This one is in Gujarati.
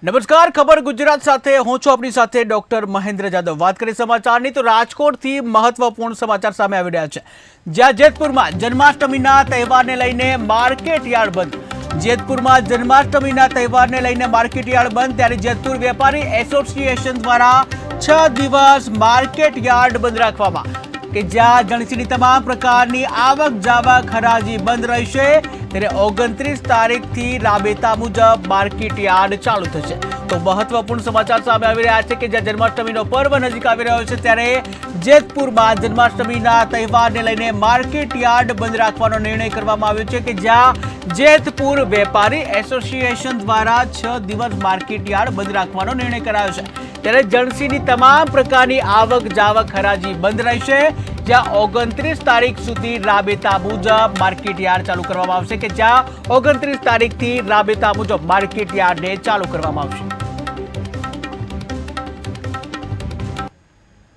નમસ્કાર, ખબર ગુજરાત સાથે હું છું આપની સાથે ડોક્ટર મહેન્દ્ર જાદવ। વાત કરીએ સમાચારની તો રાજકોટથી મહત્વપૂર્ણ સમાચાર સામે આવી રહ્યા છે, જ્યાં જેતપુરમાં જન્માષ્ટમીના તહેવારને લઈને માર્કેટ યાર્ડ બંધ। જેતપુરમાં જન્માષ્ટમીના તહેવારને લઈને માર્કેટ યાર્ડ બંધ, ત્યારે જેતપુર વેપારી એસોસિએશન દ્વારા 6 દિવસ માર્કેટ યાર્ડ બંધ રાખવામાં કે જ્યાં જણસીની તમામ પ્રકારની આવક જાવક હરાજી બંધ રહેશે। ત્યારે 29 તારીખથી રાબેતા મુજબ માર્કેટ યાર્ડ ચાલુ થશે। તો મહત્વપૂર્ણ સમાચાર સામે આવી રહ્યા છે કે જ્યાં જન્માષ્ટમીનો પર્વ નજીક આવી રહ્યો છે, ત્યારે જેતપુરમાં જન્માષ્ટમીના તહેવારને લઈને માર્કેટ યાર્ડ બંધ રાખવાનો નિર્ણય કરવામાં આવ્યો છે કે જ્યાં જેતપુર વેપારી એસોસિએશન દ્વારા 6 દિવસ માર્કેટ યાર્ડ બંધ રાખવાનો નિર્ણય કરાયો છે। ત્યારે જણસીની તમામ પ્રકારની આવક જાવક હરાજી બંધ રહેશે, જ્યાં 29 તારીખ સુધી રાબેતા મુજબ માર્કેટ યાર્ડ ચાલુ કરવામાં આવશે કે જ્યાં 29 તારીખથી રાબેતા મુજબ માર્કેટ યાર્ડને ચાલુ કરવામાં આવશે।